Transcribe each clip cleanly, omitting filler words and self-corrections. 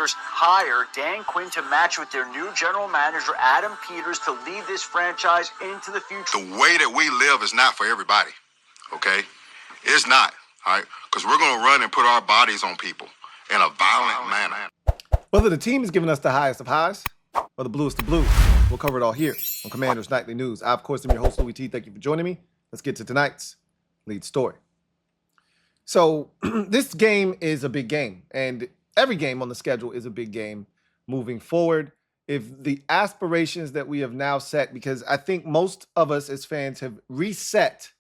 Commanders hire Dan Quinn to match with their new general manager, Adam Peters, to lead this franchise into the future. The way that we live is not for everybody, okay? It's not, all right? Because we're going to run and put our bodies on people in a violent manner. Whether the team is giving us the highest of highs or the bluest of blue, we'll cover it all here on Commanders Nightly News. I, of course, am your host, Louie T. Thank you for joining me. Let's get to tonight's lead story. So this game is a big game, and every game on the schedule is a big game moving forward. If the aspirations that we have now set, because I think most of us as fans have reset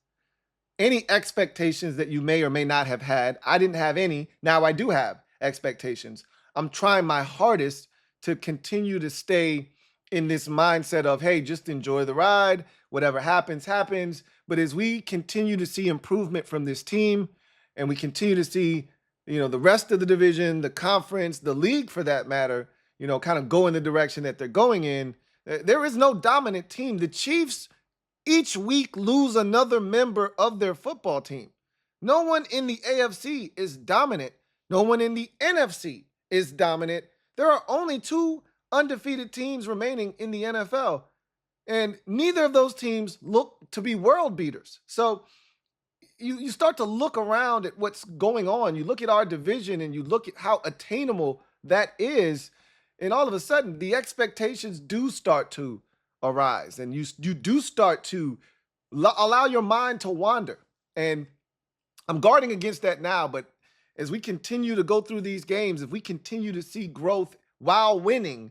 any expectations that you may or may not have had. I didn't have any. Now I do have expectations. I'm trying my hardest to continue to stay in this mindset of, hey, just enjoy the ride. Whatever happens, happens. But as we continue to see improvement from this team, and we continue to see, the rest of the division, the conference, the league for that matter, kind of go in the direction that they're going in, there is no dominant team. The Chiefs each week lose another member of their football team. No one in the AFC is dominant. No one in the NFC is dominant. There are only 2 undefeated teams remaining in the NFL, and neither of those teams look to be world beaters. So you start to look around at what's going on. You look at our division and you look at how attainable that is, and all of a sudden the expectations do start to arise, and you do start to allow your mind to wander. And I'm guarding against that now, but as we continue to go through these games, if we continue to see growth while winning,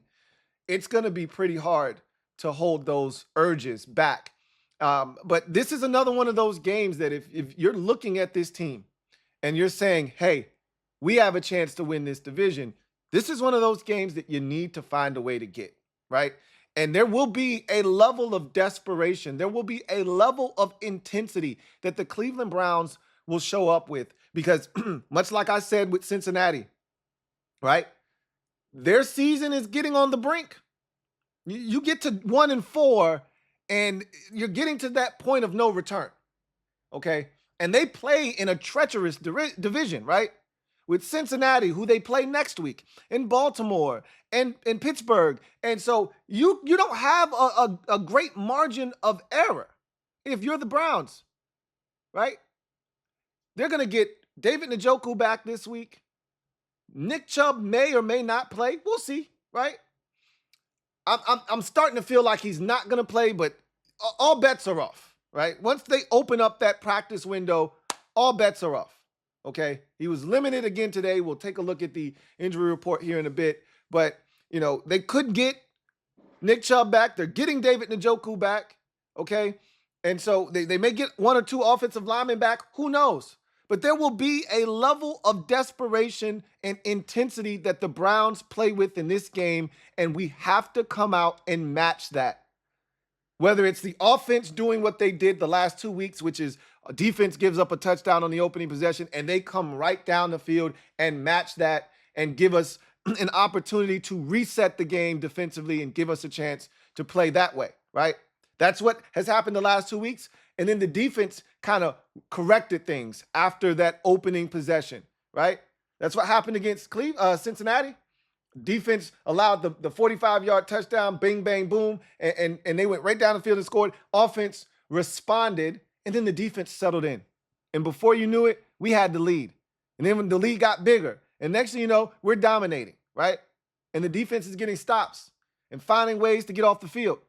it's going to be pretty hard to hold those urges back. But this is another one of those games that if you're looking at this team and you're saying, hey, we have a chance to win this division, this is one of those games that you need to find a way to get, right? And there will be a level of desperation. There will be a level of intensity that the Cleveland Browns will show up with, because much like I said with Cincinnati, right? Their season is getting on the brink. You get to 1-4, and you're getting to that point of no return, okay? And they play in a treacherous division, right? With Cincinnati, who they play next week, in Baltimore, and in Pittsburgh. And so you don't have a great margin of error if you're the Browns, right? They're going to get David Njoku back this week. Nick Chubb may or may not play. We'll see, right? I'm starting to feel like he's not going to play, but all bets are off, right? Once they open up that practice window, all bets are off, okay? He was limited again today. We'll take a look at the injury report here in a bit, but, they could get Nick Chubb back. They're getting David Njoku back, okay? And so they may get 1 or 2 offensive linemen back. Who knows? But there will be a level of desperation and intensity that the Browns play with in this game, and we have to come out and match that. Whether it's the offense doing what they did the last 2 weeks, which is a defense gives up a touchdown on the opening possession, and they come right down the field and match that and give us an opportunity to reset the game defensively and give us a chance to play that way, right? That's what has happened the last 2 weeks. And then the defense kind of corrected things after that opening possession, right? That's what happened against Cincinnati. Defense allowed the 45-yard touchdown, bing, bang, boom, and they went right down the field and scored. Offense responded, and then the defense settled in. And before you knew it, we had the lead. And then when the lead got bigger, and next thing you know, we're dominating, right? And the defense is getting stops and finding ways to get off the field.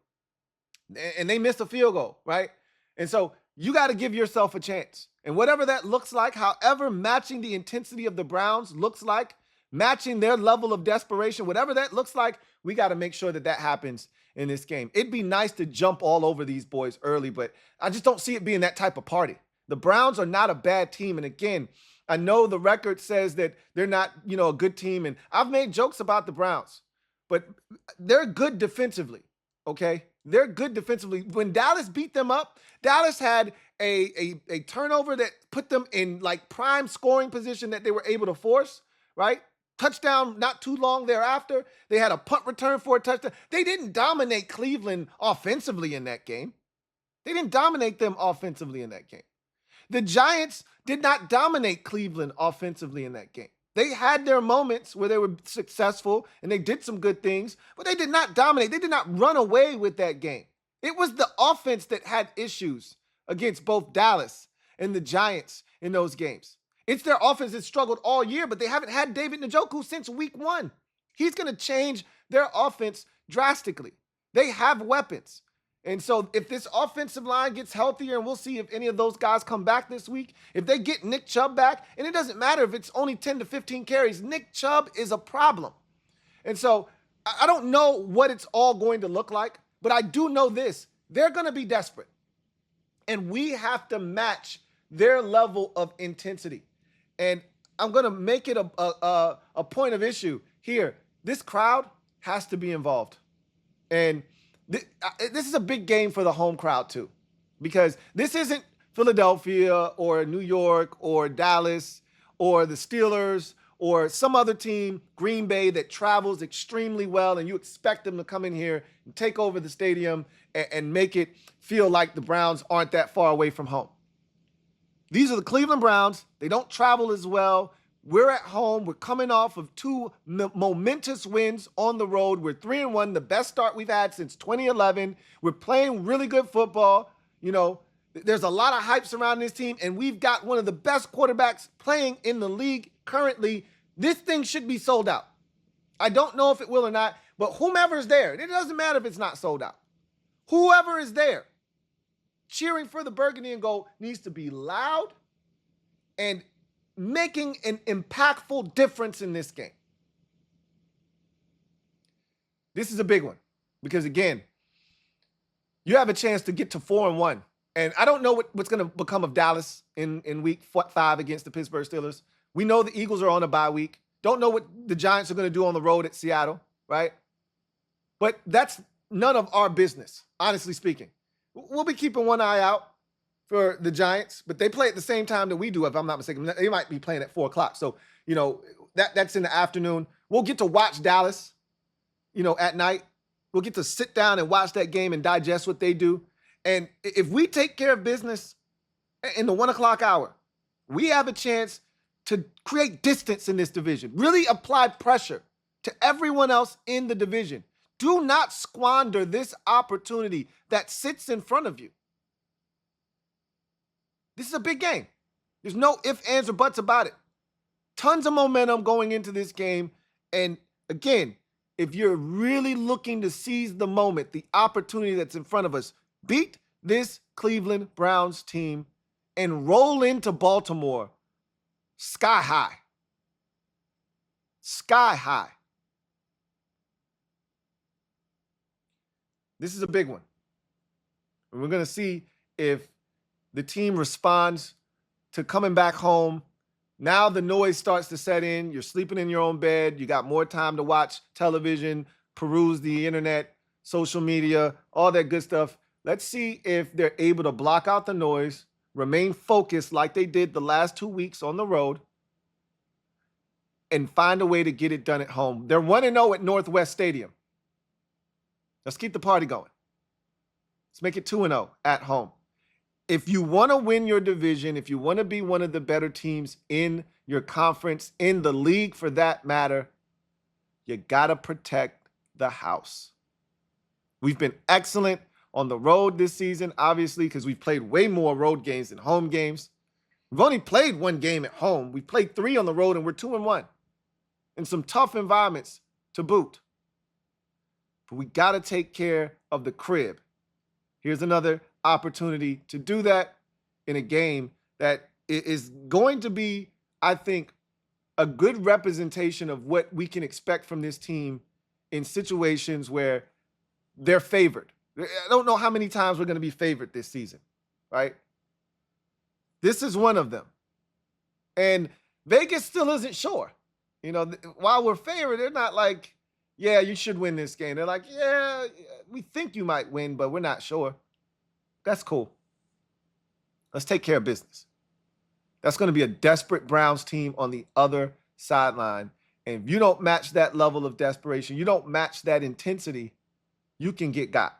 And they missed a field goal, right? And so you got to give yourself a chance. And whatever that looks like, however matching the intensity of the Browns looks like, matching their level of desperation, whatever that looks like, we got to make sure that happens in this game. It'd be nice to jump all over these boys early, but I just don't see it being that type of party. The Browns are not a bad team. And again, I know the record says that they're not, a good team. And I've made jokes about the Browns, but they're good defensively, okay? They're good defensively. When Dallas beat them up, Dallas had a turnover that put them in like prime scoring position that they were able to force, right? Touchdown not too long thereafter. They had a punt return for a touchdown. They didn't dominate Cleveland offensively in that game. They didn't dominate them offensively in that game. The Giants did not dominate Cleveland offensively in that game. They had their moments where they were successful and they did some good things, but they did not dominate. They did not run away with that game. It was the offense that had issues against both Dallas and the Giants in those games. It's their offense that struggled all year, but they haven't had David Njoku since week 1. He's going to change their offense drastically. They have weapons. And so if this offensive line gets healthier, and we'll see if any of those guys come back this week, if they get Nick Chubb back, and it doesn't matter if it's only 10 to 15 carries, Nick Chubb is a problem. And so I don't know what it's all going to look like, but I do know this. They're going to be desperate. And we have to match their level of intensity. And I'm going to make it a point of issue here. This crowd has to be involved. And this is a big game for the home crowd too, because this isn't Philadelphia or New York or Dallas or the Steelers or some other team, Green Bay, that travels extremely well and you expect them to come in here and take over the stadium and make it feel like the Browns aren't that far away from home. These are the Cleveland Browns. They don't travel as well. We're at home. We're coming off of 2 momentous wins on the road. We're 3-1, the best start we've had since 2011. We're playing really good football. You know, there's a lot of hype surrounding this team, and we've got one of the best quarterbacks playing in the league currently. This thing should be sold out. I don't know if it will or not, but whomever's there, it doesn't matter if it's not sold out. Whoever is there cheering for the Burgundy and Gold needs to be loud and making an impactful difference in this game. This is a big one because, again, you have a chance to get to 4-1. And I don't know what's going to become of Dallas in week 5 against the Pittsburgh Steelers. We know the Eagles are on a bye week. Don't know what the Giants are going to do on the road at Seattle, right? But that's none of our business, honestly speaking. We'll be keeping one eye out for the Giants, but they play at the same time that we do, if I'm not mistaken. They might be playing at 4 o'clock. So, you know, that's in the afternoon. We'll get to watch Dallas, you know, at night. We'll get to sit down and watch that game and digest what they do. And if we take care of business in the 1 o'clock hour, we have a chance to create distance in this division, really apply pressure to everyone else in the division. Do not squander this opportunity that sits in front of you. This is a big game. There's no ifs, ands, or buts about it. Tons of momentum going into this game. And again, if you're really looking to seize the moment, the opportunity that's in front of us, beat this Cleveland Browns team and roll into Baltimore sky high. Sky high. This is a big one. And we're going to see if the team responds to coming back home. Now the noise starts to set in. You're sleeping in your own bed. You got more time to watch television, peruse the internet, social media, all that good stuff. Let's see if they're able to block out the noise, remain focused like they did the last 2 weeks on the road, and find a way to get it done at home. They're 1-0 at Northwest Stadium. Let's keep the party going. Let's make it 2-0 at home. If you want to win your division, if you want to be one of the better teams in your conference, in the league for that matter, you got to protect the house. We've been excellent on the road this season, obviously, because we've played way more road games than home games. We've only played 1 game at home. We've played 3 on the road, and we're 2-1 in some tough environments to boot. But we got to take care of the crib. Here's another opportunity to do that in a game that is going to be, I think, a good representation of what we can expect from this team in situations where they're favored. I don't know how many times we're going to be favored this season, right? This is one of them. And Vegas still isn't sure. You know, while we're favored, they're not like, yeah, you should win this game. They're like, yeah, we think you might win, but we're not sure. That's cool. Let's take care of business. That's going to be a desperate Browns team on the other sideline. And if you don't match that level of desperation, you don't match that intensity, you can get got.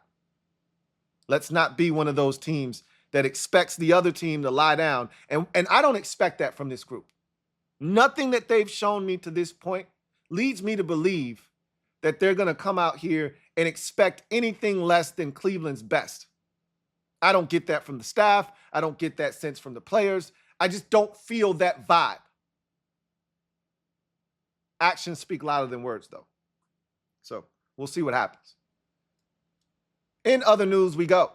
Let's not be one of those teams that expects the other team to lie down. And I don't expect that from this group. Nothing that they've shown me to this point leads me to believe that they're going to come out here and expect anything less than Cleveland's best. I don't get that from the staff. I don't get that sense from the players. I just don't feel that vibe. Actions speak louder than words, though. So we'll see what happens. In other news, we go.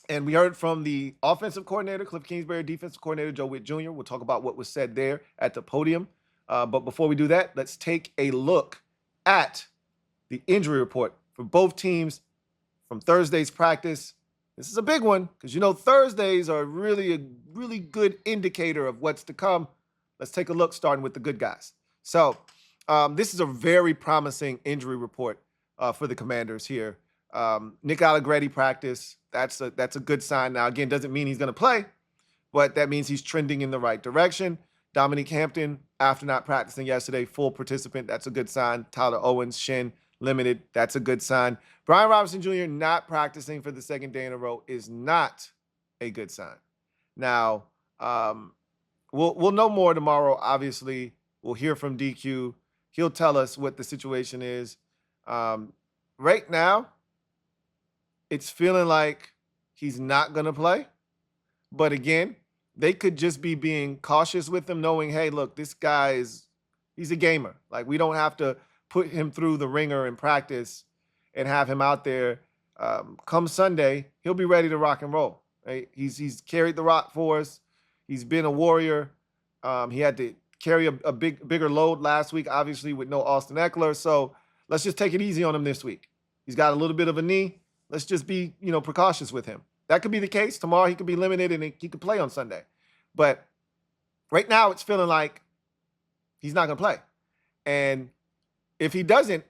And we heard from the offensive coordinator, Kliff Kingsbury, defensive coordinator, Joe Whitt Jr. We'll talk about what was said there at the podium. But before we do that, let's take a look at the injury report for both teams from Thursday's practice. This is a big one because, Thursdays are really a really good indicator of what's to come. Let's take a look, starting with the good guys. So this is a very promising injury report for the Commanders here. Nick Allegretti practice. That's a good sign. Now, again, doesn't mean he's going to play, but that means he's trending in the right direction. Dominique Hampton, after not practicing yesterday, full participant. That's a good sign. Tyler Owens, shin, limited. That's a good sign. Brian Robinson Jr. not practicing for the second day in a row is not a good sign. Now, we'll know more tomorrow, obviously. We'll hear from DQ. He'll tell us what the situation is. Right now, it's feeling like he's not going to play. But again, they could just be being cautious with him, knowing, hey, look, this guy he's a gamer. Like, we don't have to put him through the ringer in practice and have him out there. Come Sunday, he'll be ready to rock and roll. Right? He's carried the rock for us. He's been a warrior. He had to carry a bigger load last week, obviously, with no Austin Eckler. So let's just take it easy on him this week. He's got a little bit of a knee. Let's just be, precautious with him. That could be the case. Tomorrow he could be limited and he could play on Sunday. But right now it's feeling like he's not going to play. And if he doesn't,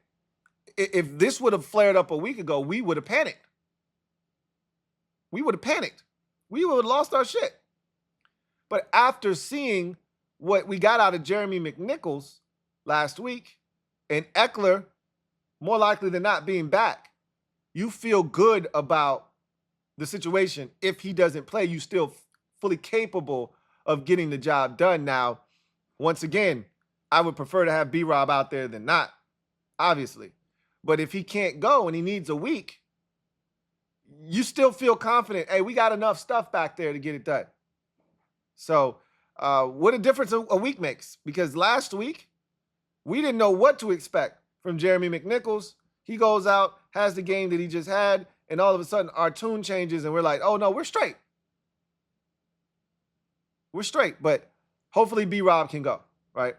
if this would have flared up a week ago, we would have panicked. We would have lost our shit. But after seeing what we got out of Jeremy McNichols last week and Eckler more likely than not being back, you feel good about the situation. If he doesn't play, you still fully capable of getting the job done. Now, once again, I would prefer to have B-Rob out there than not, obviously. But if he can't go and he needs a week, you still feel confident, hey, we got enough stuff back there to get it done. So what a difference a week makes. Because last week, we didn't know what to expect from Jeremy McNichols. He goes out, has the game that he just had, and all of a sudden our tune changes and we're like, oh, no, we're straight. We're straight, but hopefully B-Rob can go, right?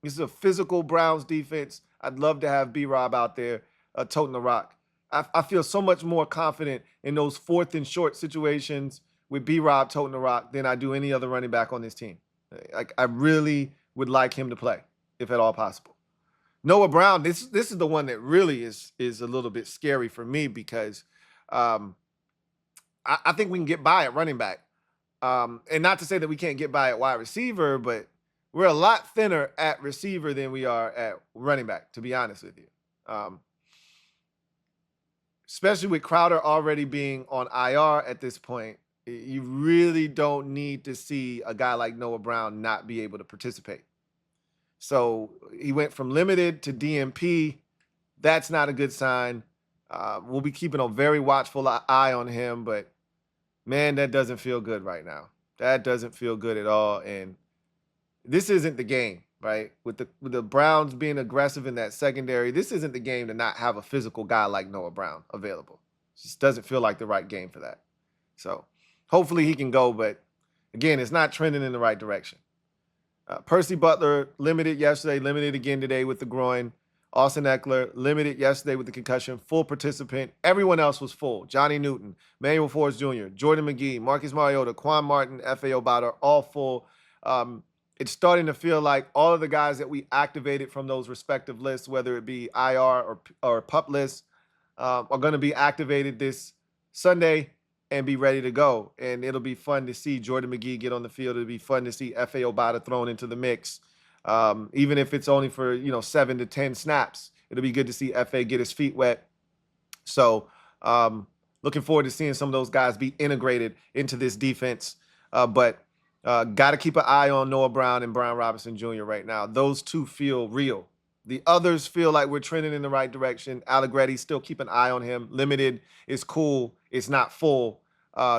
This is a physical Browns defense. I'd love to have B-Rob out there toting the rock. I feel so much more confident in those 4th and short situations with B-Rob toting the rock than I do any other running back on this team. Like, I really would like him to play, if at all possible. Noah Brown, this is the one that really is a little bit scary for me because I think we can get by at running back. And not to say that we can't get by at wide receiver, but we're a lot thinner at receiver than we are at running back, to be honest with you. Especially with Crowder already being on IR at this point, you really don't need to see a guy like Noah Brown not be able to participate. So he went from limited to DMP. That's not a good sign. We'll be keeping a very watchful eye on him, but man, that doesn't feel good right now. That doesn't feel good at all. And this isn't the game, right? With the Browns being aggressive in that secondary, this isn't the game to not have a physical guy like Noah Brown available. It just doesn't feel like the right game for that. So hopefully he can go, but again, it's not trending in the right direction. Percy Butler, limited yesterday, limited again today with the groin. Austin Eckler, limited yesterday with the concussion, full participant. Everyone else was full. Johnny Newton, Manuel Forrest Jr., Jordan McGee, Marcus Mariota, Quan Martin, F.A. Obata, all full. It's starting to feel like all of the guys that we activated from those respective lists, whether it be IR or PUP lists, are going to be activated this Sunday and be ready to go. And it'll be fun to see Jordan McGee get on the field. It'll be fun to see F.A. Obata thrown into the mix. Even if it's only for, 7 to 10 snaps, it'll be good to see F.A. get his feet wet. So looking forward to seeing some of those guys be integrated into this defense. But Got to keep an eye on Noah Brown and Brian Robinson Jr. right now. Those two feel real. The others feel like we're trending in the right direction. Allegretti, still keep an eye on him. Limited is cool. It's not full.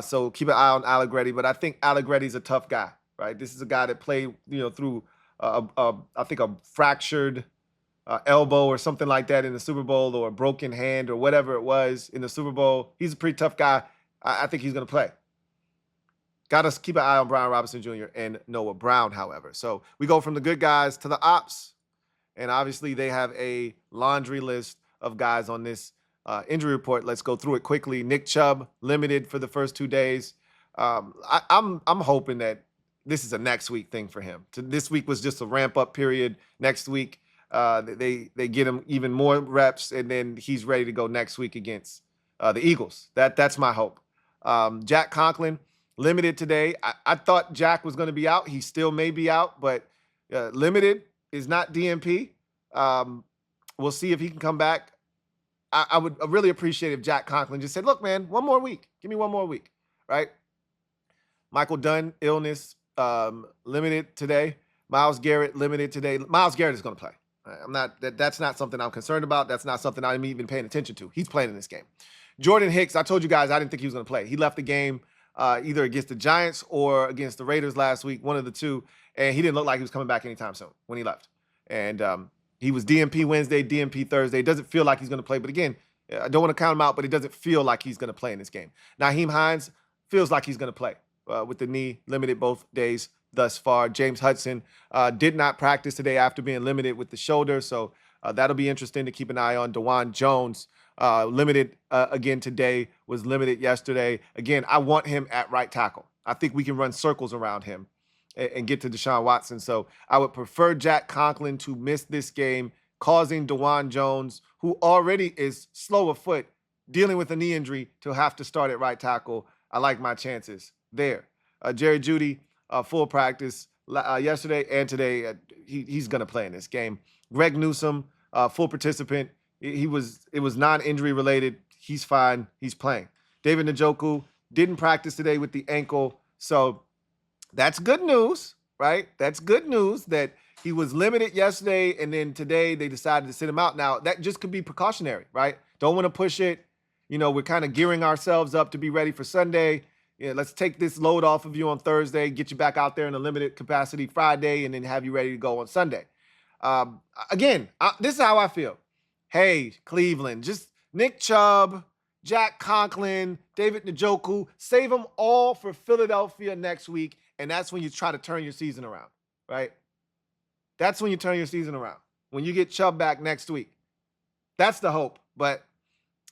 So keep an eye on Allegretti. But I think Allegretti's a tough guy, right? This is a guy that played, through I think a fractured elbow or something like that in the Super Bowl, or a broken hand or whatever it was in the Super Bowl. He's a pretty tough guy. I think he's going to play. Got to keep an eye on Brian Robinson Jr. and Noah Brown, however. So we go from the good guys to the ops. And obviously they have a laundry list of guys on this injury report. Let's go through it quickly. Nick Chubb, limited for the first 2 days. I'm hoping that this is a next week thing for him. This week was just a ramp-up period. Next week, they get him even more reps, and then he's ready to go next week against the Eagles. That's my hope. Jack Conklin, limited today. I thought Jack was going to be out. He still may be out, but limited is not DNP. We'll see if he can come back. I would really appreciate if Jack Conklin just said, look, man, 1 more week. Give me 1 more week, right? Michael Dunn, illness, limited today. Myles Garrett, limited today. Myles Garrett is going to play. That's not something I'm concerned about. That's not something I'm even paying attention to. He's playing in this game. Jordan Hicks, I told you guys I didn't think he was going to play. He left the game either against the Giants or against the Raiders last week, one of the two, and he didn't look like he was coming back anytime soon when he left. And he was DNP Wednesday, DNP Thursday. It doesn't feel like he's going to play, but again, I don't want to count him out, but it doesn't feel like he's going to play in this game. Nyheim Hines feels like he's going to play with the knee, limited both days thus far. James Hudson did not practice today after being limited with the shoulder, so that'll be interesting to keep an eye on. DeJuan Jones, limited again today, was limited yesterday. Again, I want him at right tackle. I think we can run circles around him and get to Deshaun Watson. So I would prefer Jack Conklin to miss this game, causing DeJuan Jones, who already is slow of foot, dealing with a knee injury, to have to start at right tackle. I like my chances there. Jerry Jeudy, full practice yesterday and today. He's going to play in this game. Greg Newsome, full participant. It was non-injury related. He's fine. He's playing. David Njoku didn't practice today with the ankle. So that's good news, right? That's good news that he was limited yesterday, and then today they decided to sit him out. Now, that just could be precautionary, right? Don't want to push it. We're kind of gearing ourselves up to be ready for Sunday. Let's take this load off of you on Thursday, get you back out there in a limited capacity Friday, and then have you ready to go on Sunday. Again, this is how I feel. Hey, Cleveland, just Nick Chubb, Jack Conklin, David Njoku, save them all for Philadelphia next week, and that's when you try to turn your season around, right? That's when you turn your season around, when you get Chubb back next week. That's the hope, but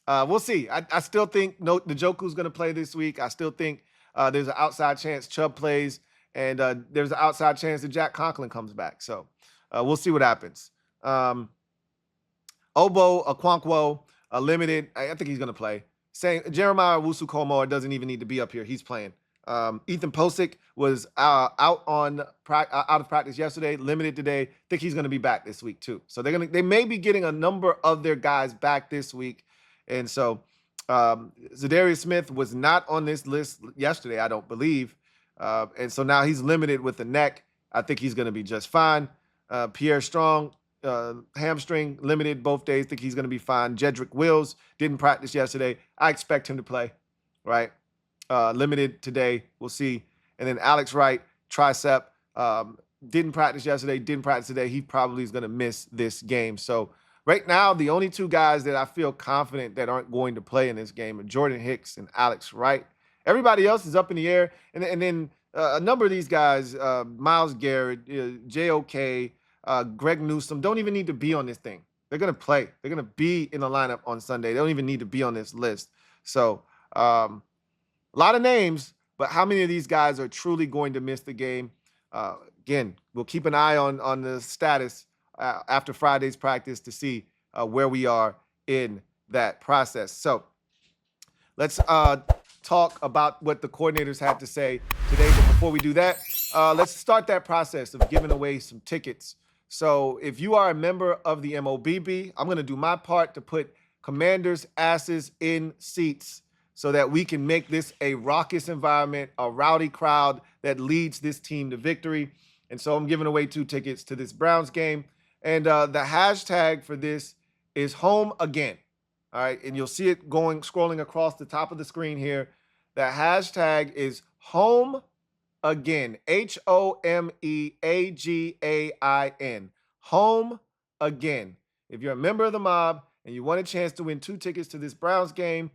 we'll see. I still think Njoku's going to play this week. I still think there's an outside chance Chubb plays, and there's an outside chance that Jack Conklin comes back. So we'll see what happens. Obo Okonkwo, limited. I think he's going to play. Jeremiah Owusu-Koramoah doesn't even need to be up here. He's playing. Ethan Posick was out of practice yesterday, limited today. Think he's going to be back this week too. So they may be getting a number of their guys back this week. And so Zadarius Smith was not on this list yesterday, I don't believe. And so now he's limited with the neck. I think he's going to be just fine. Pierre Strong, hamstring, limited both days. Think he's going to be fine. Jedrick Wills didn't practice yesterday. I expect him to play, right? Limited today. We'll see. And then Alex Wright, tricep, didn't practice yesterday, didn't practice today. He probably is going to miss this game. So right now, the only two guys that I feel confident that aren't going to play in this game are Jordan Hicks and Alex Wright. Everybody else is up in the air. And then a number of these guys, Myles Garrett, JOK, Greg Newsome, don't even need to be on this thing. They're going to play. They're going to be in the lineup on Sunday. They don't even need to be on this list. So a lot of names, but how many of these guys are truly going to miss the game? Again, we'll keep an eye on the status after Friday's practice to see where we are in that process. So let's talk about what the coordinators had to say today. But before we do that, let's start that process of giving away some tickets. So if you are a member of the MOBB, I'm going to do my part to put Commanders' asses in seats. so that we can make this a raucous environment, a rowdy crowd that leads this team to victory. And so I'm giving away 2 tickets to this Browns game. And the hashtag for this is home again. All right. And you'll see it scrolling across the top of the screen here. The hashtag is home again. HOMEAGAIN. Home again. If you're a member of the mob and you want a chance to win 2 tickets to this Browns game,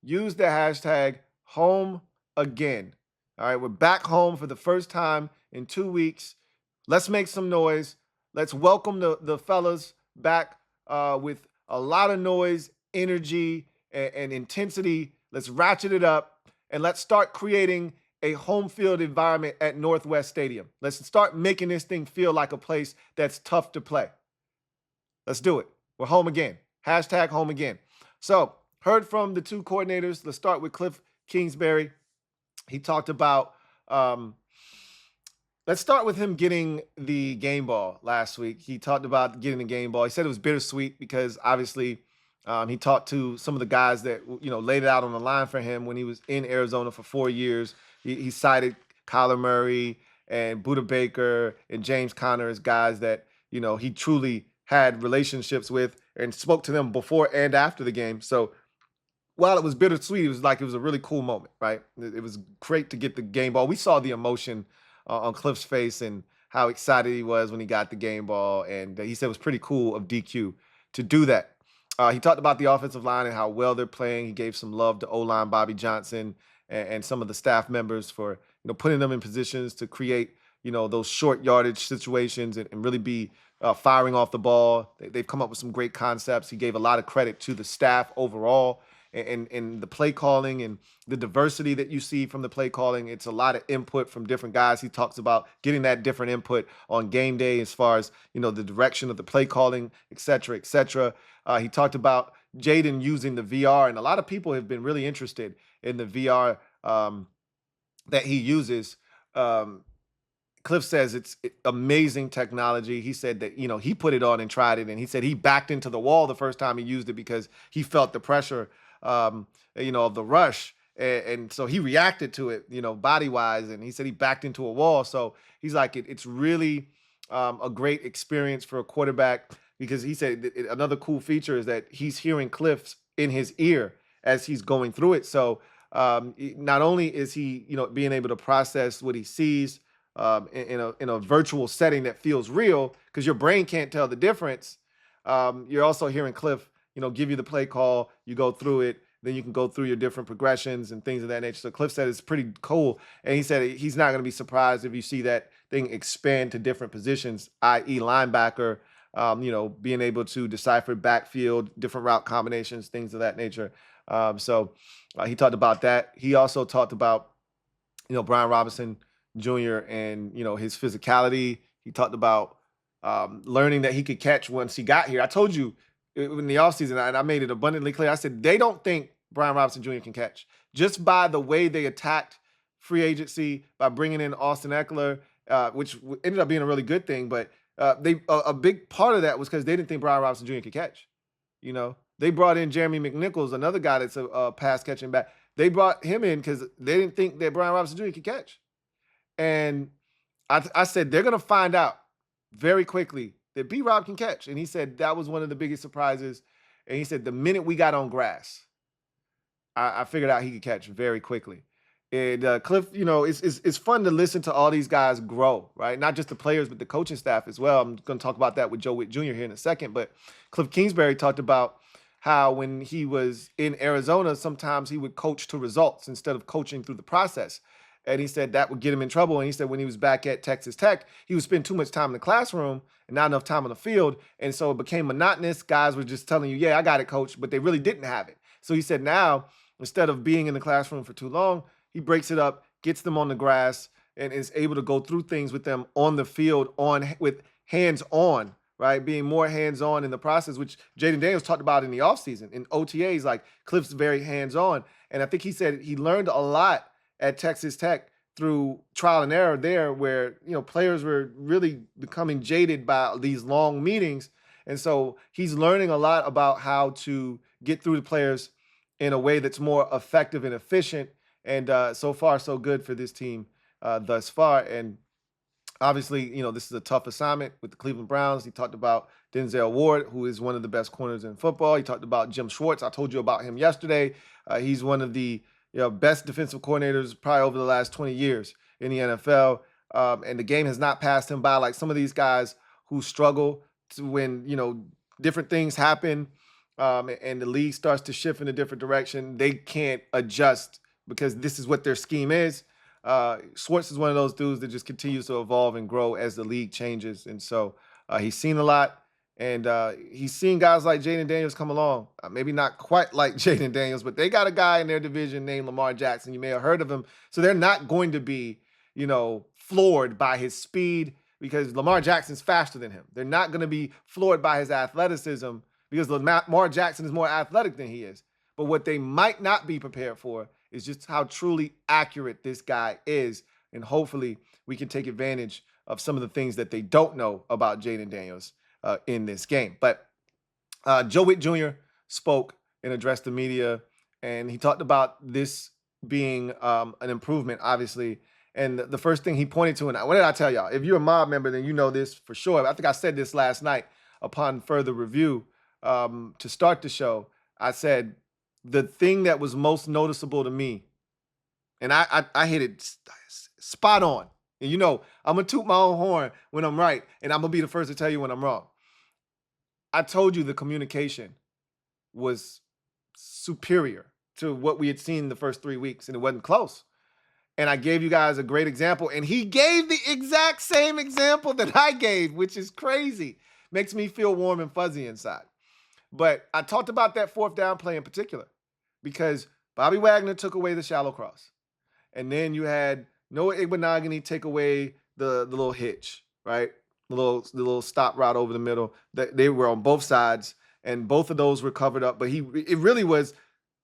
use the hashtag home again. All right, we're back home for the first time in 2 weeks. Let's make some noise. Let's welcome the fellas back with a lot of noise, energy, and intensity. Let's ratchet it up, and let's start creating a home field environment at Northwest Stadium. Let's start making this thing feel like a place that's tough to play. Let's do it. We're home again. Hashtag home again. So, heard from the 2 coordinators. Let's start with Kliff Kingsbury. He talked about, let's start with him getting the game ball last week. He talked about getting the game ball. He said it was bittersweet because obviously he talked to some of the guys that, laid it out on the line for him when he was in Arizona for 4 years. He cited Kyler Murray and Buda Baker and James Conner as guys that, he truly had relationships with and spoke to them before and after the game. So while it was bittersweet, it was a really cool moment, right? It was great to get the game ball. We saw the emotion on Kliff's face and how excited he was when he got the game ball. And he said it was pretty cool of DQ to do that. He talked about the offensive line and how well they're playing. He gave some love to O-line Bobby Johnson and some of the staff members for, putting them in positions to create, those short yardage situations and really be firing off the ball. They've come up with some great concepts. He gave a lot of credit to the staff overall and the play calling and the diversity that you see from the play calling. It's a lot of input from different guys. He talks about getting that different input on game day as far as, the direction of the play calling, et cetera, et cetera. He talked about Jaden using the VR, and a lot of people have been really interested in the VR that he uses. Kliff says it's amazing technology. He said that, he put it on and tried it, and he said he backed into the wall the first time he used it because he felt the pressure, of the rush. And so he reacted to it, body-wise, and he said he backed into a wall. So he's like, it's really a great experience for a quarterback because he said another cool feature is that he's hearing Kliff in his ear as he's going through it. So not only is he, being able to process what he sees in a virtual setting that feels real because your brain can't tell the difference, you're also hearing Kliff, give you the play call, you go through it, then you can go through your different progressions and things of that nature. So Kliff said it's pretty cool. And he said he's not going to be surprised if you see that thing expand to different positions, i.e. linebacker, being able to decipher backfield, different route combinations, things of that nature. So he talked about that. He also talked about, Brian Robinson Jr. and, his physicality. He talked about learning that he could catch once he got here. I told you in the offseason, and I made it abundantly clear, I said they don't think Brian Robinson Jr. can catch. Just by the way they attacked free agency, by bringing in Austin Eckler, which ended up being a really good thing, but a big part of that was because they didn't think Brian Robinson Jr. could catch. They brought in Jeremy McNichols, another guy that's a pass-catching back. They brought him in because they didn't think that Brian Robinson Jr. could catch. And I said, they're going to find out very quickly that B-Rob can catch. And he said that was one of the biggest surprises. And he said the minute we got on grass, I figured out he could catch very quickly. And Kliff, it's fun to listen to all these guys grow, right? Not just the players, but the coaching staff as well. I'm going to talk about that with Joe Whitt Jr. here in a second. But Kliff Kingsbury talked about how when he was in Arizona, sometimes he would coach to results instead of coaching through the process. And he said that would get him in trouble. And he said when he was back at Texas Tech, he would spend too much time in the classroom and not enough time on the field. And so it became monotonous. Guys were just telling you, yeah, I got it, coach, but they really didn't have it. So he said now, instead of being in the classroom for too long, he breaks it up, gets them on the grass, and is able to go through things with them on the field with hands-on, right? Being more hands-on in the process, which Jaden Daniels talked about in the offseason. In OTAs, like Kliff's very hands-on. And I think he said he learned a lot at Texas Tech through trial and error there where, players were really becoming jaded by these long meetings. And so he's learning a lot about how to get through the players in a way that's more effective and efficient. And so far, so good for this team thus far. And obviously, this is a tough assignment with the Cleveland Browns. He talked about Denzel Ward, who is one of the best corners in football. He talked about Jim Schwartz. I told you about him yesterday. He's one of the best defensive coordinators probably over the last 20 years in the NFL. And the game has not passed him by like some of these guys who struggle when, different things happen and the league starts to shift in a different direction. They can't adjust because this is what their scheme is. Schwartz is one of those dudes that just continues to evolve and grow as the league changes. And so he's seen a lot. And he's seen guys like Jaden Daniels come along. Maybe not quite like Jaden Daniels, but they got a guy in their division named Lamar Jackson. You may have heard of him. So they're not going to be, floored by his speed because Lamar Jackson's faster than him. They're not going to be floored by his athleticism because Lamar Jackson is more athletic than he is. But what they might not be prepared for is just how truly accurate this guy is. And hopefully we can take advantage of some of the things that they don't know about Jaden Daniels in this game. But Joe Whitt Jr. spoke and addressed the media, and he talked about this being an improvement, obviously. And the first thing he pointed to, and what did I tell y'all? If you're a mob member, then you know this for sure. I think I said this last night upon further review to start the show. I said the thing that was most noticeable to me, and I hit it spot on. And I'm going to toot my own horn when I'm right, and I'm going to be the first to tell you when I'm wrong. I told you the communication was superior to what we had seen the first 3 weeks, and it wasn't close. And I gave you guys a great example, and he gave the exact same example that I gave, which is crazy. Makes me feel warm and fuzzy inside. But I talked about that fourth down play in particular because Bobby Wagner took away the shallow cross. And then you had Noah Igbenogany take away the little hitch, right? The little stop route over the middle. They were on both sides, and both of those were covered up. But it really was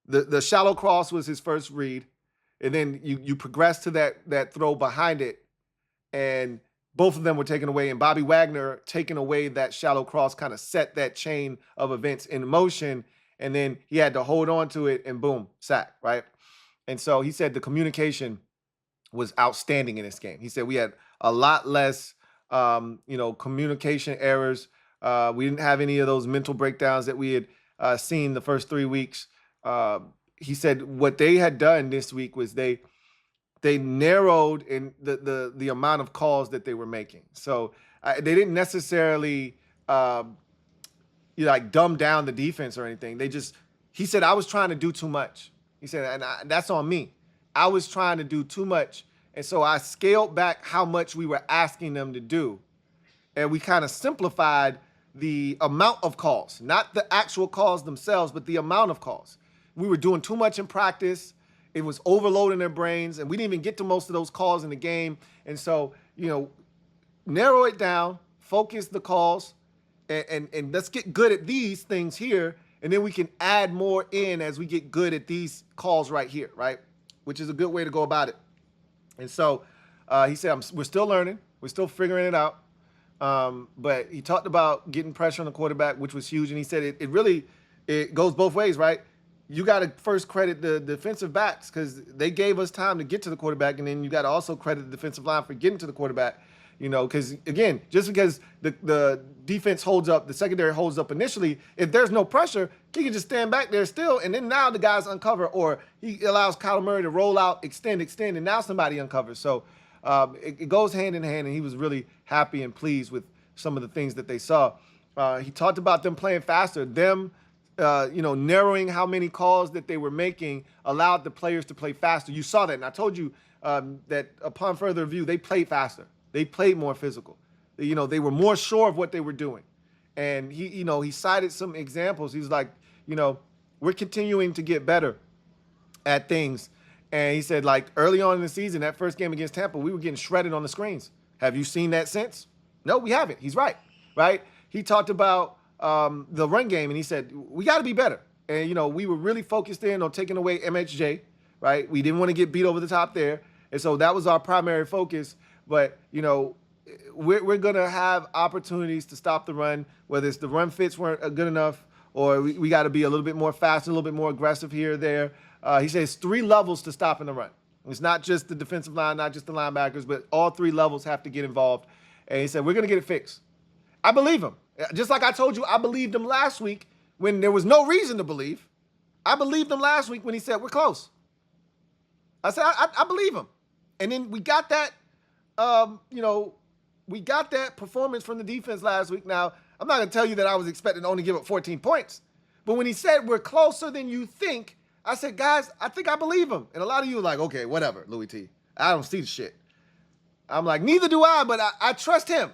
the shallow cross was his first read. And then you progress to that throw behind it, and both of them were taken away. And Bobby Wagner taking away that shallow cross kind of set that chain of events in motion. And then he had to hold on to it, and boom, sack, right? And so he said the communication was outstanding in this game. He said we had a lot less, communication errors. We didn't have any of those mental breakdowns that we had seen the first 3 weeks. He said what they had done this week was they narrowed in the amount of calls that they were making. So they didn't necessarily dumb down the defense or anything. He said, I was trying to do too much. He said, and that's on me. I was trying to do too much. And so I scaled back how much we were asking them to do. And we kind of simplified the amount of calls, not the actual calls themselves, but the amount of calls. We were doing too much in practice. It was overloading their brains, and we didn't even get to most of those calls in the game. And so, narrow it down, focus the calls, and let's get good at these things here, and then we can add more in as we get good at these calls right here, right? Which is a good way to go about it. And so he said, we're still learning. We're still figuring it out. But he talked about getting pressure on the quarterback, which was huge. And he said it goes both ways, right? You got to first credit the defensive backs because they gave us time to get to the quarterback. And then you got to also credit the defensive line for getting to the quarterback, because, again, just because the defense holds up, the secondary holds up initially, if there's no pressure, he can just stand back there still. And then now the guys uncover, or he allows Kyler Murray to roll out, extend, and now somebody uncovers. So it goes hand in hand, and he was really happy and pleased with some of the things that they saw. He talked about them playing faster, narrowing how many calls that they were making allowed the players to play faster. You saw that, and I told you that upon further review, they played faster. They played more physical. They were more sure of what they were doing. And he cited some examples. He's like, we're continuing to get better at things. And he said, like, early on in the season, that first game against Tampa, we were getting shredded on the screens. Have you seen that since? No, we haven't. He's right? He talked about the run game, and he said, we got to be better. And, we were really focused in on taking away MHJ, right? We didn't want to get beat over the top there. And so that was our primary focus. But, we're going to have opportunities to stop the run, whether it's the run fits weren't good enough or we got to be a little bit more fast, a little bit more aggressive here or there. He says 3 levels to stopping the run. It's not just the defensive line, not just the linebackers, but all 3 levels have to get involved. And he said, we're going to get it fixed. I believe him. Just like I told you, I believed him last week when there was no reason to believe. I believed him last week when he said, we're close. I said, I believe him. And then we got that, we got that performance from the defense last week. Now, I'm not going to tell you that I was expecting to only give up 14 points. But when he said we're closer than you think, I said, guys, I think I believe him. And a lot of you are like, okay, whatever, Louie T. I don't see the shit. I'm like, neither do I, but I trust him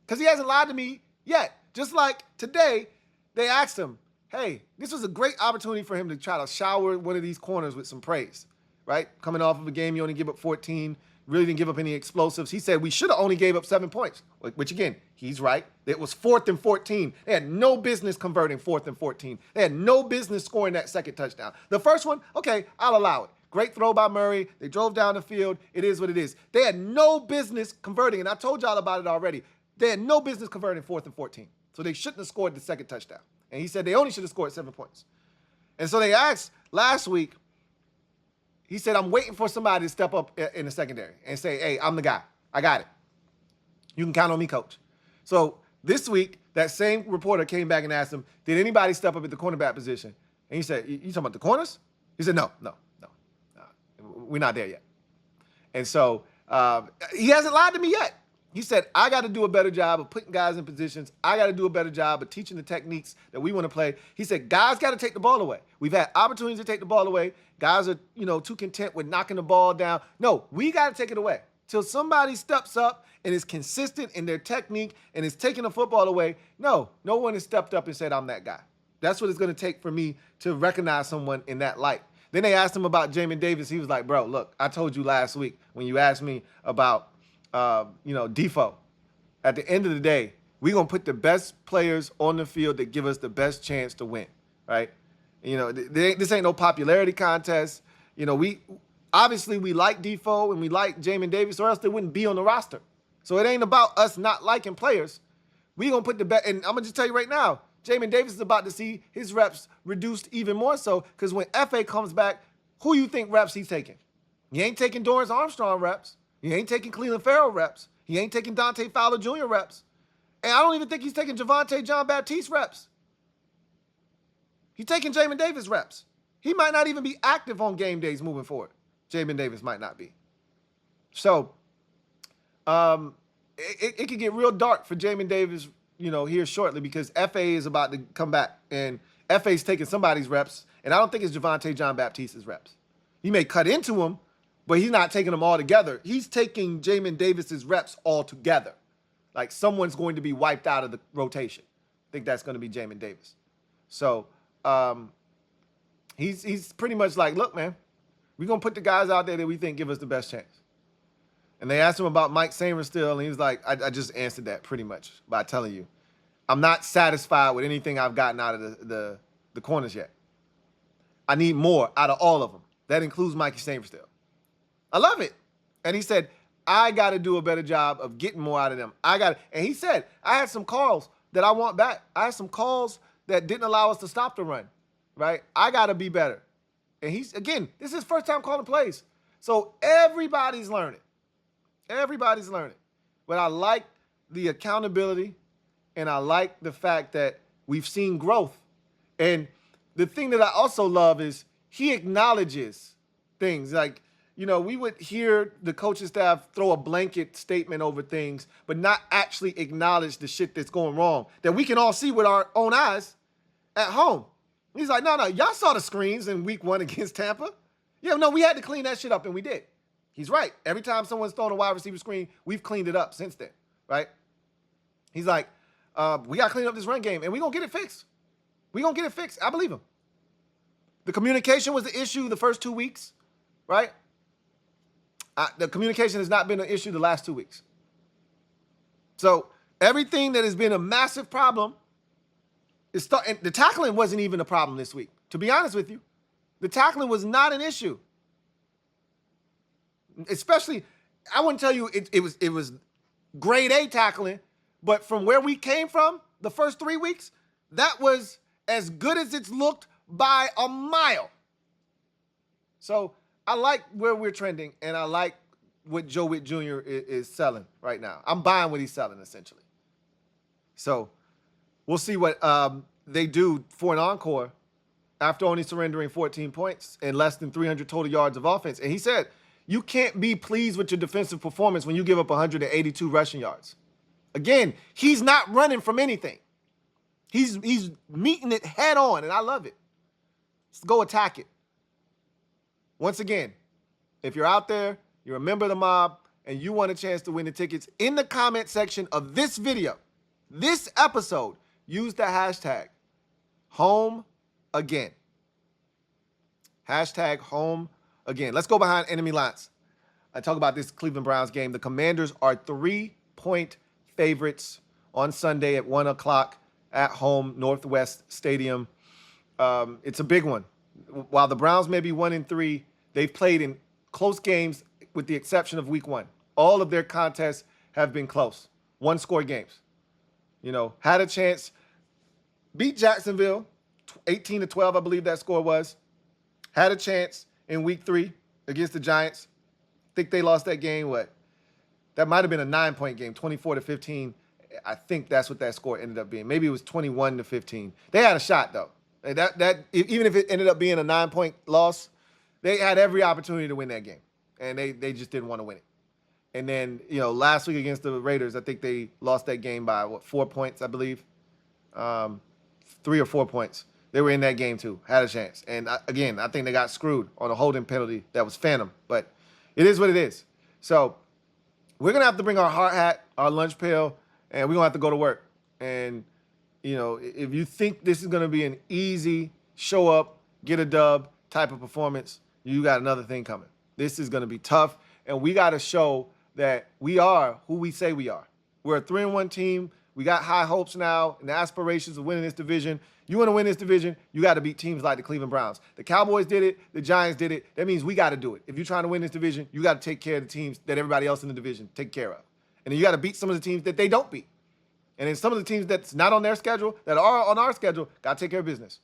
because he hasn't lied to me yet. Just like today, they asked him, hey, this was a great opportunity for him to try to shower one of these corners with some praise, right? Coming off of a game, you only give up 14, really didn't give up any explosives. He said we should have only gave up 7 points, which again, he's right. It was 4th and 14. They had no business converting 4th and 14. They had no business scoring that second touchdown. The first one, okay, I'll allow it. Great throw by Murray. They drove down the field. It is what it is. They had no business converting, and I told y'all about it already. They had no business converting 4th and 14. So they shouldn't have scored the second touchdown. And he said they only should have scored 7 points. And so they asked last week, he said, I'm waiting for somebody to step up in the secondary and say, hey, I'm the guy. I got it. You can count on me, coach. So this week, that same reporter came back and asked him, did anybody step up at the cornerback position? And he said, you talking about the corners? He said, no. We're not there yet. And so he hasn't lied to me yet. He said, I got to do a better job of putting guys in positions. I got to do a better job of teaching the techniques that we want to play. He said, guys got to take the ball away. We've had opportunities to take the ball away. Guys are, too content with knocking the ball down. No, we got to take it away. Till somebody steps up and is consistent in their technique and is taking the football away. No one has stepped up and said, I'm that guy. That's what it's going to take for me to recognize someone in that light. Then they asked him about Jamin Davis. He was like, bro, look, I told you last week when you asked me about, Defoe. At the end of the day, we're going to put the best players on the field that give us the best chance to win, right? This ain't no popularity contest. We like Defoe and we like Jamin Davis, or else they wouldn't be on the roster. So it ain't about us not liking players. We're going to put the best, and I'm going to just tell you right now, Jamin Davis is about to see his reps reduced even more so because when F.A. comes back, who you think reps he's taking? He ain't taking Dorrance Armstrong reps. He ain't taking Cleveland Farrell reps. He ain't taking Dante Fowler Jr. reps. And I don't even think he's taking Javonte Jean-Baptiste reps. He's taking Jamin Davis reps. He might not even be active on game days moving forward. Jamin Davis might not be. So it could get real dark for Jamin Davis, here shortly because F.A. is about to come back and F.A.'s taking somebody's reps, and I don't think it's Javonte Jean-Baptiste's reps. He may cut into him, but he's not taking them all together. He's taking Jamin Davis's reps all together. Like someone's going to be wiped out of the rotation. I think that's going to be Jamin Davis. So he's pretty much like, look, man, we're going to put the guys out there that we think give us the best chance. And they asked him about Mike Sainristil, and he was like, I just answered that pretty much by telling you, I'm not satisfied with anything I've gotten out of the corners yet. I need more out of all of them. That includes Mikey Sainristil. I love it. And he said, I got to do a better job of getting more out of them. And he said, I had some calls that I want back. I had some calls that didn't allow us to stop the run, right? I got to be better. And this is his first time calling plays. So everybody's learning. Everybody's learning. But I like the accountability, and I like the fact that we've seen growth. And the thing that I also love is he acknowledges things. Like, we would hear the coaching staff throw a blanket statement over things, but not actually acknowledge the shit that's going wrong that we can all see with our own eyes at home. He's like, no, y'all saw the screens in week 1 against Tampa. Yeah, no, we had to clean that shit up, and we did. He's right. Every time someone's thrown a wide receiver screen, we've cleaned it up since then, right? He's like, we got to clean up this run game, and we're going to get it fixed. We're going to get it fixed. I believe him. The communication was the issue the first 2 weeks, right? The communication has not been an issue the last 2 weeks. So everything that has been a massive problem and the tackling wasn't even a problem this week. To be honest with you, the tackling was not an issue. Especially, I wouldn't tell you it was grade A tackling, but from where we came from the first 3 weeks, that was as good as it's looked by a mile. So I like where we're trending, and I like what Joe Whitt Jr. is selling right now. I'm buying what he's selling, essentially. So we'll see what they do for an encore after only surrendering 14 points and less than 300 total yards of offense. And he said, you can't be pleased with your defensive performance when you give up 182 rushing yards. Again, he's not running from anything. He's meeting it head on, and I love it. Let's go attack it. Once again, if you're out there, you're a member of the mob, and you want a chance to win the tickets, in the comment section of this video, this episode, use the hashtag #HomeAgain. Hashtag #HomeAgain. Let's go behind enemy lines. I talk about this Cleveland Browns game. The Commanders are 3-point favorites on Sunday at 1 o'clock at home, Northwest Stadium. It's a big one. While the Browns may be 1-3, they've played in close games with the exception of week 1. All of their contests have been close. One-score games. Had a chance, beat Jacksonville, 18-12, I believe that score was. Had a chance in week 3 against the Giants. I think they lost that game, that might have been a 9-point game, 24-15. I think that's what that score ended up being. Maybe it was 21-15. They had a shot, though. And that even if it ended up being a 9-point loss, they had every opportunity to win that game. And they just didn't want to win it. And then, last week against the Raiders, I think they lost that game by, 4 points, I believe. 3 or 4 points. They were in that game, too. Had a chance. And, again, I think they got screwed on a holding penalty that was phantom. But it is what it is. So we're going to have to bring our hard hat, our lunch pail, and we're going to have to go to work. And, if you think this is going to be an easy show up, get a dub type of performance, you got another thing coming. This is going to be tough, and we got to show that we are who we say we are. We're a 3-1 team. We got high hopes now and the aspirations of winning this division. You want to win this division, you got to beat teams like the Cleveland Browns. The Cowboys did it. The Giants did it. That means we got to do it. If you're trying to win this division, you got to take care of the teams that everybody else in the division take care of. And then you got to beat some of the teams that they don't beat. And then some of the teams that's not on their schedule, that are on our schedule, got to take care of business.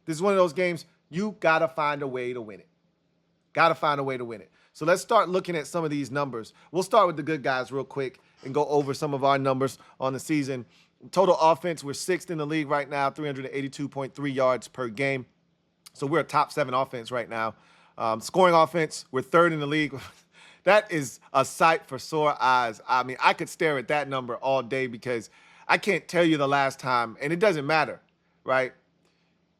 This is one of those games, you got to find a way to win it. Got to find a way to win it. So let's start looking at some of these numbers. We'll start with the good guys real quick and go over some of our numbers on the season. Total offense, we're 6th in the league right now, 382.3 yards per game. So we're a top 7 offense right now. Scoring offense, we're 3rd in the league. That is a sight for sore eyes. I mean, I could stare at that number all day because I can't tell you the last time, and it doesn't matter, right?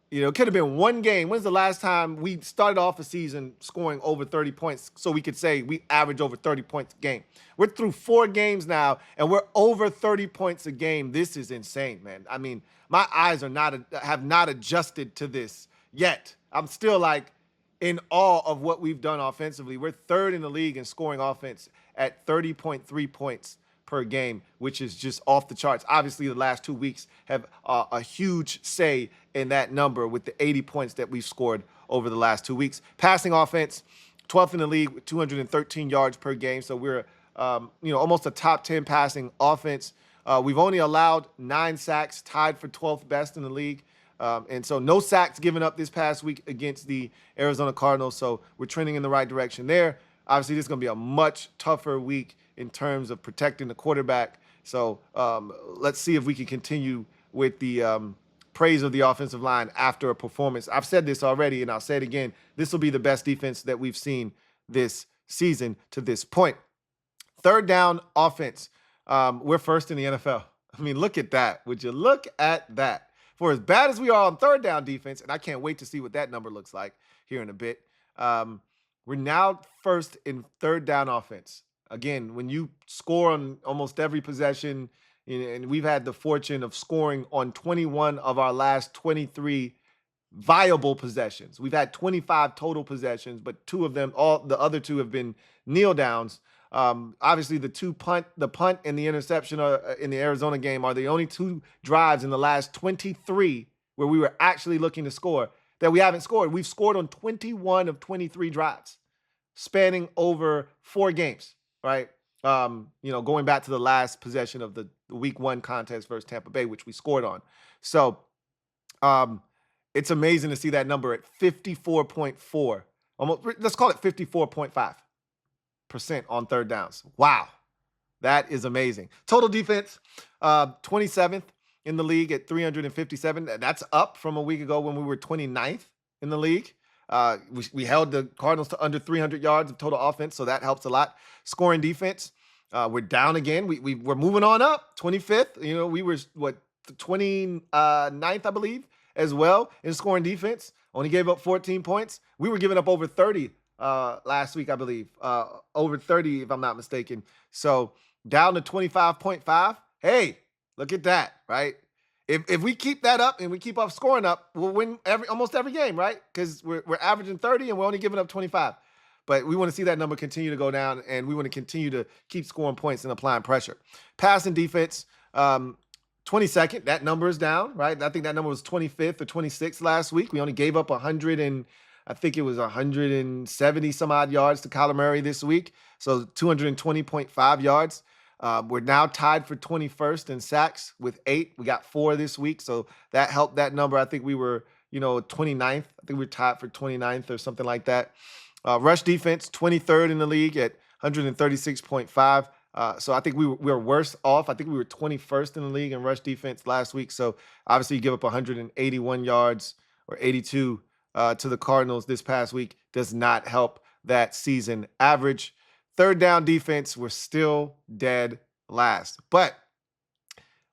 It could have been one game. When's the last time we started off a season scoring over 30 points so we could say we average over 30 points a game? We're through 4 games now, and we're over 30 points a game. This is insane, man. I mean, my eyes have not adjusted to this yet. I'm still in awe of what we've done offensively. We're 3rd in the league in scoring offense at 30.3 points per game, which is just off the charts. Obviously, the last 2 weeks have a huge say in that number with the 80 points that we've scored over the last 2 weeks. Passing offense, 12th in the league with 213 yards per game. So we're, almost a top 10 passing offense. We've only allowed 9 sacks, tied for 12th best in the league. And so no sacks given up this past week against the Arizona Cardinals. So we're trending in the right direction there. Obviously, this is going to be a much tougher week in terms of protecting the quarterback. So let's see if we can continue with the praise of the offensive line after a performance. I've said this already, and I'll say it again. This will be the best defense that we've seen this season to this point. 3rd down offense. We're 1st in the NFL. I mean, look at that. Would you look at that? For as bad as we are on 3rd down defense, and I can't wait to see what that number looks like here in a bit, we're now 1st in 3rd down offense. Again, when you score on almost every possession, and we've had the fortune of scoring on 21 of our last 23 viable possessions. We've had 25 total possessions, but 2 of them, all the other 2 have been kneel downs. Obviously, the punt and the interception in the Arizona game are the only 2 drives in the last 23 where we were actually looking to score that we haven't scored. We've scored on 21 of 23 drives, spanning over 4 games, right? Going back to the last possession of the week 1 contest versus Tampa Bay, which we scored on. So It's amazing to see that number at 54.4. Almost, let's call it 54.5% on third downs. Wow. That is amazing. Total defense, 27th in the league at 357. That's up from a week ago when we were 29th in the league. We held the Cardinals to under 300 yards of total offense, so that helps a lot. Scoring defense, we're down again. We're moving on up. 25th. You know, we were, 29th, I believe, as well in scoring defense. Only gave up 14 points. We were giving up over 30 last week, I believe. Over 30, if I'm not mistaken. So down to 25.5. Hey, look at that, right? If we keep that up and we keep up scoring up, we'll win almost every game, right? Because we're averaging 30 and we're only giving up 25. But we want to see that number continue to go down, and we want to continue to keep scoring points and applying pressure. Passing defense, 22nd. That number is down, right? I think that number was 25th or 26th last week. We only gave up 100 and I think it was 170 some odd yards to Kyler Murray this week. So 220.5 yards. We're now tied for 21st in sacks with 8. We got 4 this week, so that helped that number. I think we were, 29th. I think we were tied for 29th or something like that. Rush defense, 23rd in the league at 136.5. So I think we were worse off. I think we were 21st in the league in rush defense last week. So obviously you give up 181 yards or 82 to the Cardinals this past week does not help that season average. Third down defense, we're still dead last. But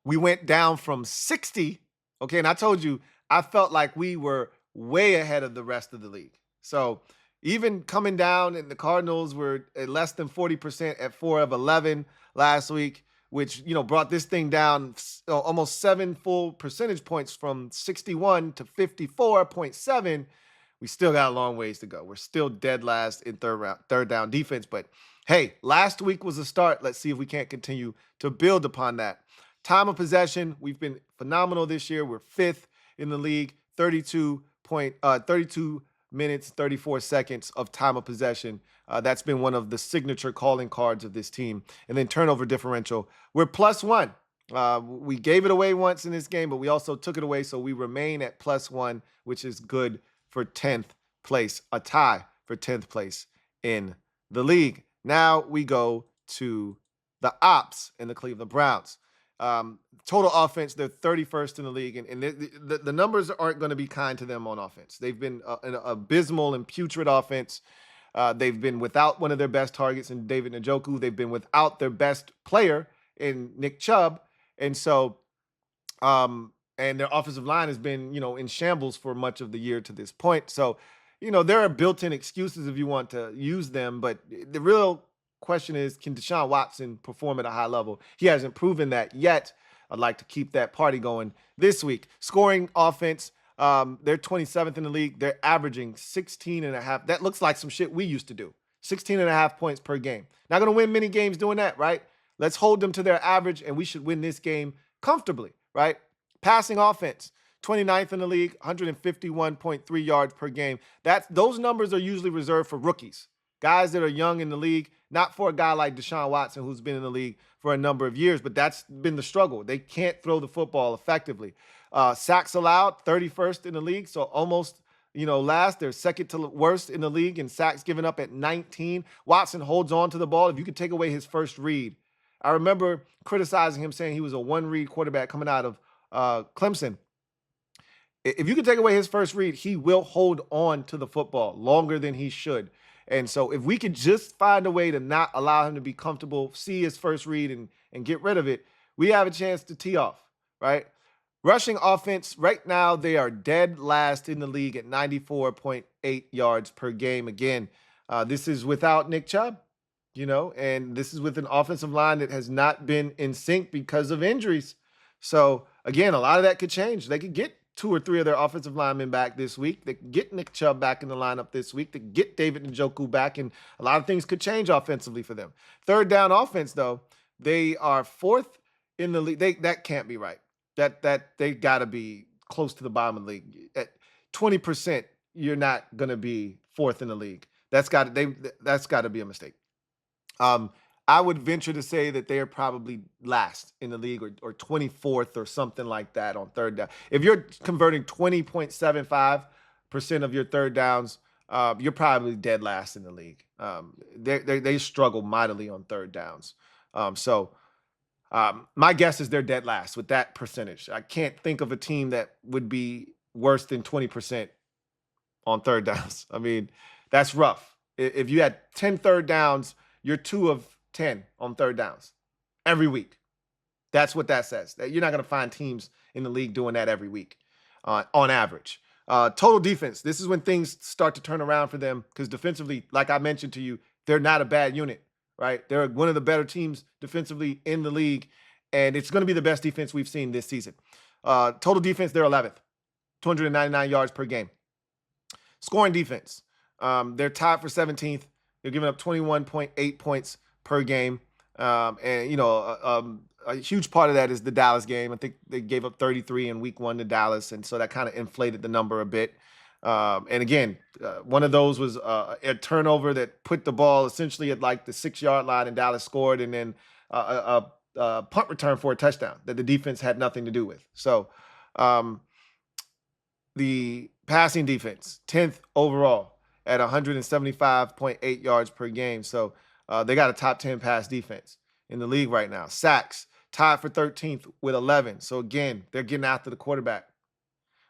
we went down from 60, okay? And I told you, I felt like we were way ahead of the rest of the league. So even coming down, and the Cardinals were at less than 40% at 4 of 11 last week, which, brought this thing down almost 7 full percentage points from 61 to 54.7. We still got a long ways to go. We're still dead last in third down defense. But hey, last week was a start. Let's see if we can't continue to build upon that. Time of possession, we've been phenomenal this year. We're 5th in the league, 32 minutes, 34 seconds of time of possession. That's been one of the signature calling cards of this team. And then turnover differential, we're +1. We gave it away once in this game, but we also took it away. So we remain at +1, which is good for 10th place, a tie for 10th place in the league. Now we go to the ops in the Cleveland Browns. Total offense, they're 31st in the league, and the numbers aren't going to be kind to them on offense. They've been an abysmal and putrid offense. They've been without one of their best targets in David Njoku. They've been without their best player in Nick Chubb. And so, and their offensive line has been, in shambles for much of the year to this point. So, there are built-in excuses if you want to use them, but the real question is, can Deshaun Watson perform at a high level? He hasn't proven that yet. I'd like to keep that party going this week. Scoring offense, they're 27th in the league. They're averaging 16.5. That looks like some shit we used to do. 16.5 points per game. Not going to win many games doing that, right? Let's hold them to their average, and we should win this game comfortably, right? Passing offense, 29th in the league, 151.3 yards per game. Those numbers are usually reserved for rookies, guys that are young in the league, not for a guy like Deshaun Watson, who's been in the league for a number of years, but that's been the struggle. They can't throw the football effectively. Sacks allowed, 31st in the league, so almost, last. They're second to worst in the league in sacks given up at 19. Watson holds on to the ball. If you could take away his first read, I remember criticizing him, saying he was a one-read quarterback coming out of Clemson. If you could take away his first read, he will hold on to the football longer than he should. And so if we could just find a way to not allow him to be comfortable, see his first read and get rid of it, we have a chance to tee off, right? Rushing offense, right now they are dead last in the league at 94.8 yards per game. Again, this is without Nick Chubb, and this is with an offensive line that has not been in sync because of injuries. So again, a lot of that could change. They could get 2 or 3 of their offensive linemen back this week. They can get Nick Chubb back in the lineup this week. They can get David Njoku back, and a lot of things could change offensively for them. Third down offense, though, they are 4th in the league. That can't be right. That they got to be close to the bottom of the league. At 20%, you're not going to be 4th in the league. That's got to be a mistake. I would venture to say that they are probably last in the league or 24th or something like that on third down. If you're converting 20.75% of your third downs, you're probably dead last in the league. They struggle mightily on third downs. My guess is they're dead last with that percentage. I can't think of a team that would be worse than 20% on third downs. I mean, that's rough. If you had 10 third downs, you're 2 of 10 on third downs every week. That's what that says. You're not going to find teams in the league doing that every week on average. Total defense. This is when things start to turn around for them because defensively, like I mentioned to you, they're not a bad unit, right? They're one of the better teams defensively in the league, and it's going to be the best defense we've seen this season. Total defense, they're 11th, 299 yards per game. Scoring defense, they're tied for 17th. They're giving up 21.8 points per game. And, a huge part of that is the Dallas game. I think they gave up 33 in week 1 to Dallas, and so that kind of inflated the number a bit. And again, one of those was a turnover that put the ball essentially at like the 6-yard line, and Dallas scored, and then a punt return for a touchdown that the defense had nothing to do with. So the passing defense, 10th overall at 175.8 yards per game. So they got a top 10 pass defense in the league right now. Sacks, tied for 13th with 11. So again, they're getting after the quarterback.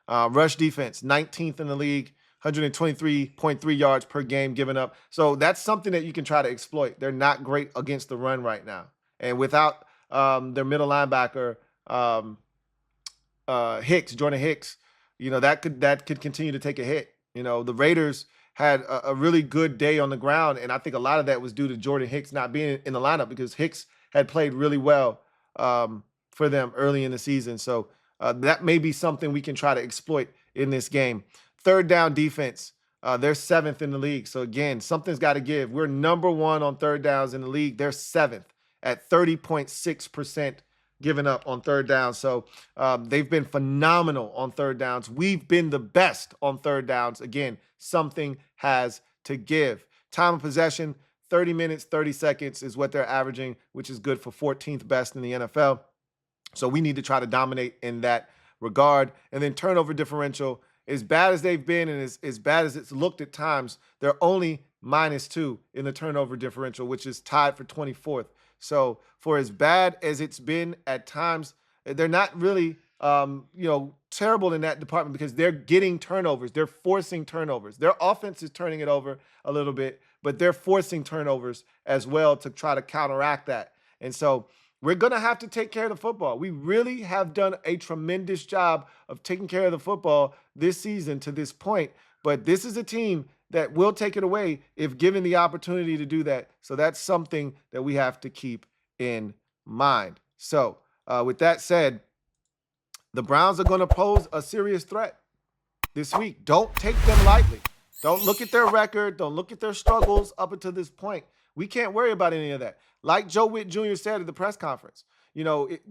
Rush defense, 19th in the league, 123.3 yards per game given up. So that's something that you can try to exploit. They're not great against the run right now. And without their middle linebacker, Jordan Hicks, that could continue to take a hit. The Raiders had a really good day on the ground, and I think a lot of that was due to Jordan Hicks not being in the lineup because Hicks had played really well for them early in the season. So that may be something we can try to exploit in this game. Third down defense, they're 7th in the league. So again, something's got to give. We're number 1 on third downs in the league. They're 7th at 30.6% given up on third down. So they've been phenomenal on third downs. We've been the best on third downs. Again, something has to give. Time of possession, 30 minutes, 30 seconds is what they're averaging, which is good for 14th best in the NFL. So we need to try to dominate in that regard. And then turnover differential, as bad as they've been and as bad as it's looked at times, they're only -2 in the turnover differential, which is tied for 24th. So for as bad as it's been at times, they're not really, terrible in that department because they're getting turnovers. They're forcing turnovers. Their offense is turning it over a little bit, but they're forcing turnovers as well to try to counteract that. And so we're going to have to take care of the football. We really have done a tremendous job of taking care of the football this season to this point, but this is a team that will take it away if given the opportunity to do that. So that's something that we have to keep in mind. So with that said, the Browns are going to pose a serious threat this week. Don't take them lightly. Don't look at their record. Don't look at their struggles up until this point. We can't worry about any of that. Like Joe Whitt Jr. said at the press conference,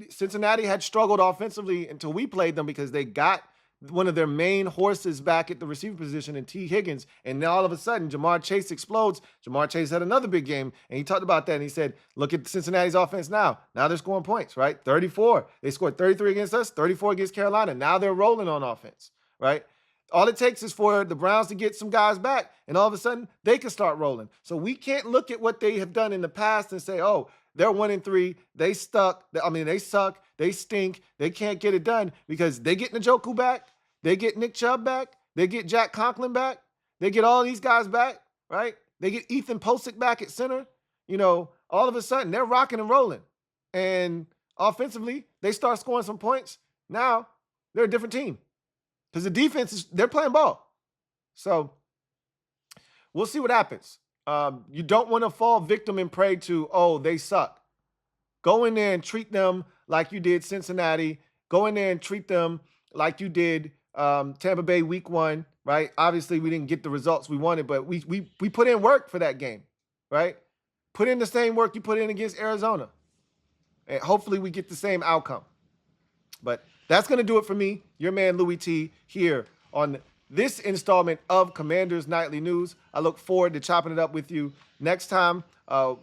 Cincinnati had struggled offensively until we played them because they got one of their main horses back at the receiver position in T. Higgins. And now all of a sudden, Jamar Chase explodes. Jamar Chase had another big game, and he talked about that, and he said, look at Cincinnati's offense now. Now they're scoring points, right? 34. They scored 33 against us, 34 against Carolina. Now they're rolling on offense, right? All it takes is for the Browns to get some guys back, and all of a sudden, they can start rolling. So we can't look at what they have done in the past and say, oh, they're 1-3. They stuck. They suck. They stink. They can't get it done because they get Njoku back. They get Nick Chubb back. They get Jack Conklin back. They get all these guys back, right? They get Ethan Posick back at center. All of a sudden, they're rocking and rolling. And offensively, they start scoring some points. Now, they're a different team because the defense, they're playing ball. So we'll see what happens. You don't want to fall victim and prey to, oh, they suck. Go in there and treat them like you did Cincinnati. Go in there and treat them like you did Tampa Bay week 1, right? Obviously, we didn't get the results we wanted, but we put in work for that game, right? Put in the same work you put in against Arizona. And hopefully we get the same outcome. But that's going to do it for me, your man Louie T, here on this installment of Commanders Nightly News. I look forward to chopping it up with you next time.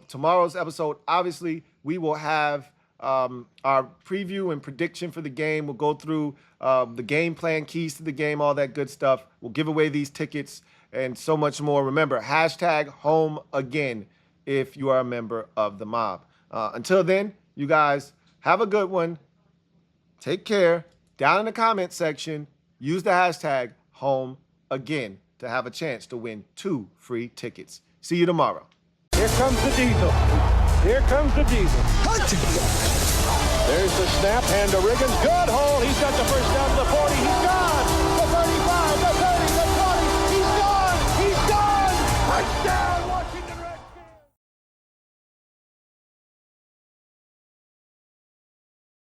Tomorrow's episode, obviously, we will have our preview and prediction for the game. We'll go through the game plan, keys to the game, all that good stuff. We'll give away these tickets and so much more. Remember, #HomeAgain if you are a member of the mob. Until then, you guys have a good one. Take care. Down in the comment section, use the #HomeAgain to have a chance to win 2 free tickets. See you tomorrow. Here comes the Diesel. Here comes the Diesel. There's the snap, hand to Riggins. Good hold. He's got the first down to the 40. He's gone.